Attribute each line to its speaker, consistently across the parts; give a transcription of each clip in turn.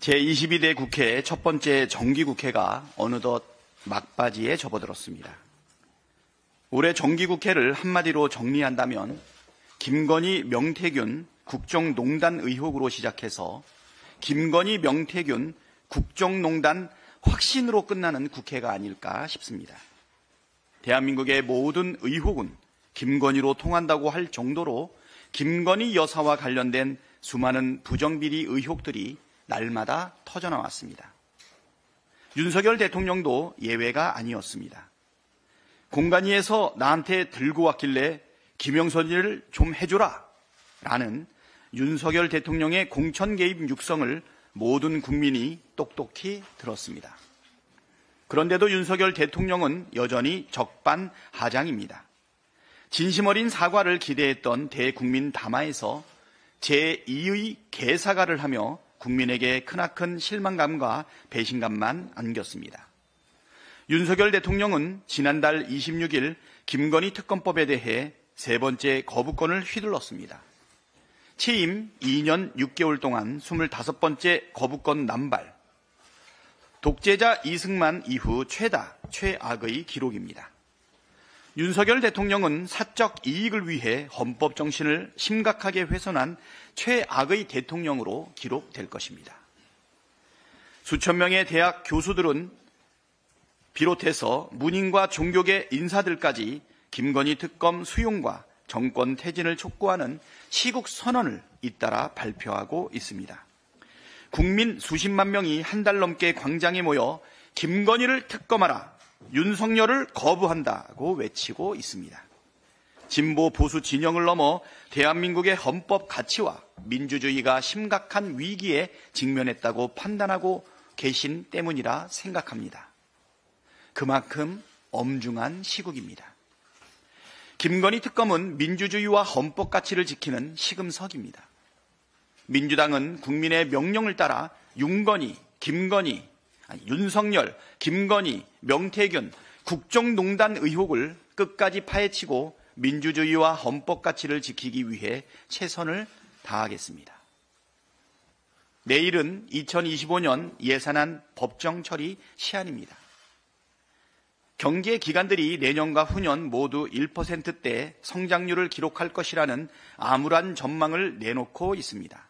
Speaker 1: 제22대 국회 첫 번째 정기국회가 어느덧 막바지에 접어들었습니다. 올해 정기국회를 한마디로 정리한다면 김건희, 명태균 국정농단 의혹으로 시작해서 김건희, 명태균 국정농단 확신으로 끝나는 국회가 아닐까 싶습니다. 대한민국의 모든 의혹은 김건희로 통한다고 할 정도로 김건희 여사와 관련된 수많은 부정비리 의혹들이 날마다 터져나왔습니다. 윤석열 대통령도 예외가 아니었습니다. 공간위에서 나한테 들고 왔길래 김영선이를 좀 해줘라 라는 윤석열 대통령의 공천 개입 육성을 모든 국민이 똑똑히 들었습니다. 그런데도 윤석열 대통령은 여전히 적반하장입니다. 진심 어린 사과를 기대했던 대국민 담화에서 제2의 개사과를 하며 국민에게 크나큰 실망감과 배신감만 안겼습니다. 윤석열 대통령은 지난달 26일 김건희 특검법에 대해 세 번째 거부권을 휘둘렀습니다. 취임 2년 6개월 동안 25번째 거부권 남발, 독재자 이승만 이후 최악의 기록입니다. 윤석열 대통령은 사적 이익을 위해 헌법 정신을 심각하게 훼손한 최악의 대통령으로 기록될 것입니다. 수천 명의 대학 교수들은 비롯해서 문인과 종교계 인사들까지 김건희 특검 수용과 정권 퇴진을 촉구하는 시국 선언을 잇따라 발표하고 있습니다. 국민 수십만 명이 한 달 넘게 광장에 모여 김건희를 특검하라, 윤석열을 거부한다고 외치고 있습니다. 진보 보수 진영을 넘어 대한민국의 헌법 가치와 민주주의가 심각한 위기에 직면했다고 판단하고 계신 때문이라 생각합니다. 그만큼 엄중한 시국입니다. 김건희 특검은 민주주의와 헌법 가치를 지키는 시금석입니다. 민주당은 국민의 명령을 따라 윤석열, 김건희, 명태균 국정농단 의혹을 끝까지 파헤치고 민주주의와 헌법 가치를 지키기 위해 최선을 다하겠습니다. 내일은 2025년 예산안 법정 처리 시한입니다. 경제 기관들이 내년과 후년 모두 1%대 성장률을 기록할 것이라는 암울한 전망을 내놓고 있습니다.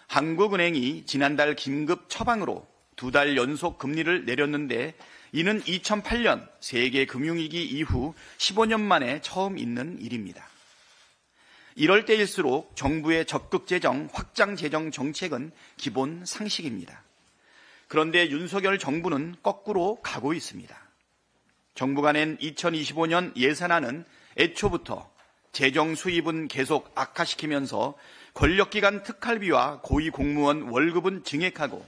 Speaker 1: 한국은행이 지난달 긴급 처방으로 2달 연속 금리를 내렸는데 이는 2008년 세계 금융위기 이후 15년 만에 처음 있는 일입니다. 이럴 때일수록 정부의 적극 재정, 확장 재정 정책은 기본 상식입니다. 그런데 윤석열 정부는 거꾸로 가고 있습니다. 정부가 낸 2025년 예산안은 애초부터 재정 수입은 계속 악화시키면서 권력기관 특활비와 고위공무원 월급은 증액하고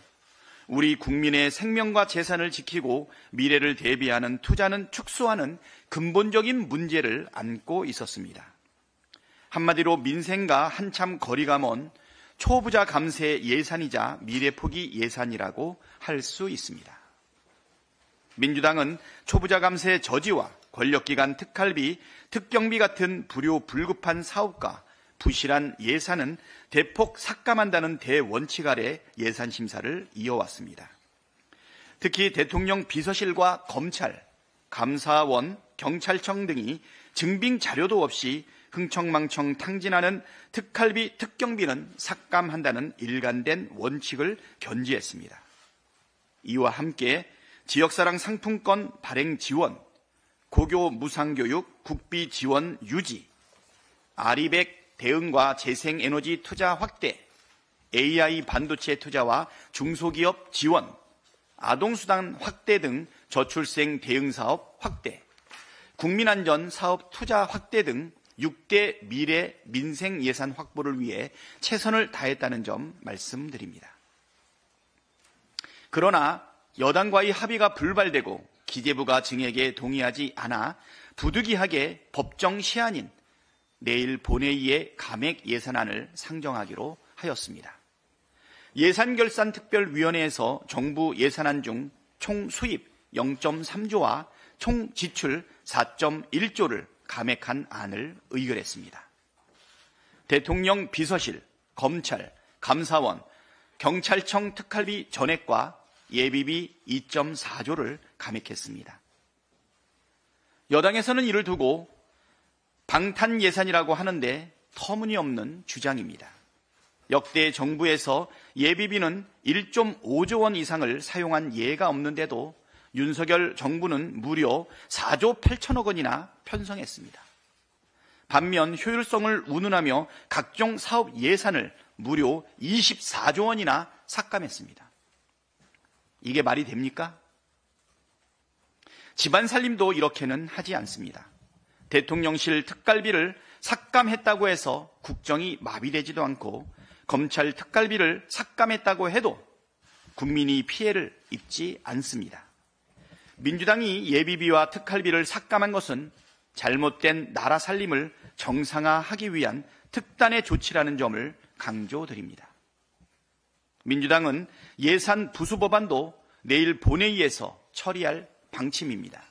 Speaker 1: 우리 국민의 생명과 재산을 지키고 미래를 대비하는 투자는 축소하는 근본적인 문제를 안고 있었습니다. 한마디로 민생과 한참 거리가 먼 초부자 감세 예산이자 미래 포기 예산이라고 할 수 있습니다. 민주당은 초부자 감세 저지와 권력기관 특활비, 특경비 같은 불효불급한 사업과 부실한 예산은 대폭 삭감한다는 대원칙 아래 예산 심사를 이어왔습니다. 특히 대통령 비서실과 검찰, 감사원, 경찰청 등이 증빙 자료도 없이 흥청망청 탕진하는 특활비, 특경비는 삭감한다는 일관된 원칙을 견지했습니다. 이와 함께 지역사랑 상품권 발행 지원, 고교 무상교육 국비 지원 유지, 아리백 대응과 재생에너지 투자 확대, AI 반도체 투자와 중소기업 지원, 아동수당 확대 등 저출생 대응사업 확대, 국민안전 사업 투자 확대 등 6대 미래 민생 예산 확보를 위해 최선을 다했다는 점 말씀드립니다. 그러나 여당과의 합의가 불발되고 기재부가 증액에 동의하지 않아 부득이하게 법정 시한인 내일 본회의에 감액 예산안을 상정하기로 하였습니다. 예산결산특별위원회에서 정부 예산안 중 총 수입 0.3조와 총 지출 4.1조를 감액한 안을 의결했습니다. 대통령 비서실, 검찰, 감사원, 경찰청 특활비 전액과 예비비 2.4조를 감액했습니다. 여당에서는 이를 두고 방탄 예산이라고 하는데 터무니없는 주장입니다. 역대 정부에서 예비비는 1.5조 원 이상을 사용한 예가 없는데도 윤석열 정부는 무려 4조 8천억 원이나 편성했습니다. 반면 효율성을 운운하며 각종 사업 예산을 무려 24조 원이나 삭감했습니다. 이게 말이 됩니까? 집안 살림도 이렇게는 하지 않습니다. 대통령실 특갈비를 삭감했다고 해서 국정이 마비되지도 않고 검찰 특갈비를 삭감했다고 해도 국민이 피해를 입지 않습니다. 민주당이 예비비와 특갈비를 삭감한 것은 잘못된 나라 살림을 정상화하기 위한 특단의 조치라는 점을 강조드립니다. 민주당은 예산 부수 법안도 내일 본회의에서 처리할 방침입니다.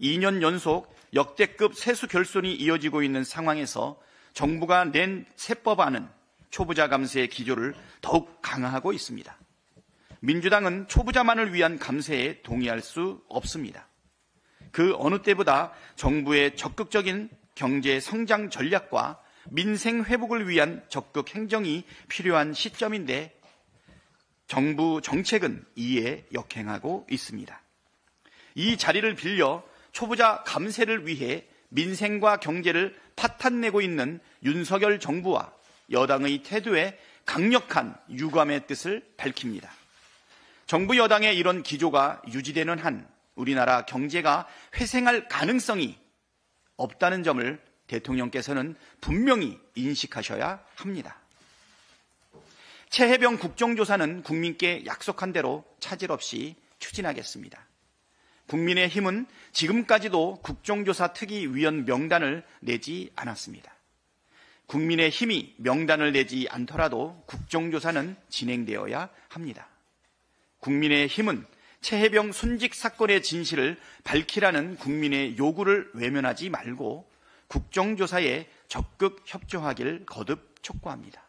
Speaker 1: 2년 연속 역대급 세수 결손이 이어지고 있는 상황에서 정부가 낸 새 법안은 초부자 감세의 기조를 더욱 강화하고 있습니다. 민주당은 초부자만을 위한 감세에 동의할 수 없습니다. 그 어느 때보다 정부의 적극적인 경제 성장 전략과 민생 회복을 위한 적극 행정이 필요한 시점인데 정부 정책은 이에 역행하고 있습니다. 이 자리를 빌려 초부자 감세를 위해 민생과 경제를 파탄내고 있는 윤석열 정부와 여당의 태도에 강력한 유감의 뜻을 밝힙니다. 정부 여당의 이런 기조가 유지되는 한 우리나라 경제가 회생할 가능성이 없다는 점을 대통령께서는 분명히 인식하셔야 합니다. 최혜병 국정조사는 국민께 약속한 대로 차질 없이 추진하겠습니다. 국민의힘은 지금까지도 국정조사 특위위원 명단을 내지 않았습니다. 국민의힘이 명단을 내지 않더라도 국정조사는 진행되어야 합니다. 국민의힘은 최혜병 순직 사건의 진실을 밝히라는 국민의 요구를 외면하지 말고 국정조사에 적극 협조하길 거듭 촉구합니다.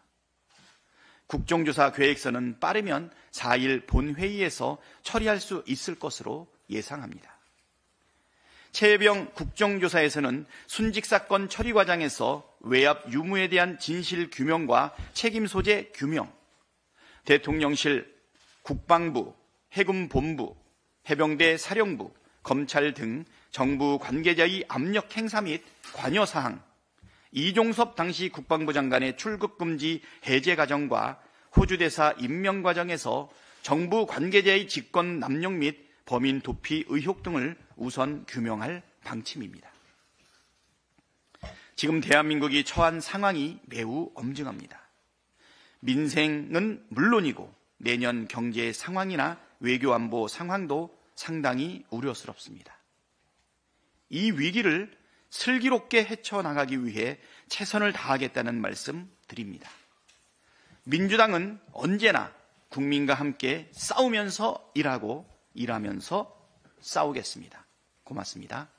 Speaker 1: 국정조사 계획서는 빠르면 4일 본회의에서 처리할 수 있을 것으로 예상합니다. 최혜병 국정조사에서는 순직 사건 처리 과정에서 외압 유무에 대한 진실 규명과 책임 소재 규명, 대통령실, 국방부, 해군본부, 해병대 사령부, 검찰 등 정부 관계자의 압력 행사 및 관여 사항, 이종섭 당시 국방부 장관의 출국 금지 해제 과정과 호주 대사 임명 과정에서 정부 관계자의 직권 남용 및 범인 도피 의혹 등을 우선 규명할 방침입니다. 지금 대한민국이 처한 상황이 매우 엄중합니다. 민생은 물론이고 내년 경제 상황이나 외교 안보 상황도 상당히 우려스럽습니다. 이 위기를 슬기롭게 헤쳐나가기 위해 최선을 다하겠다는 말씀 드립니다. 민주당은 언제나 국민과 함께 싸우면서 일하고 일하면서 싸우겠습니다. 고맙습니다.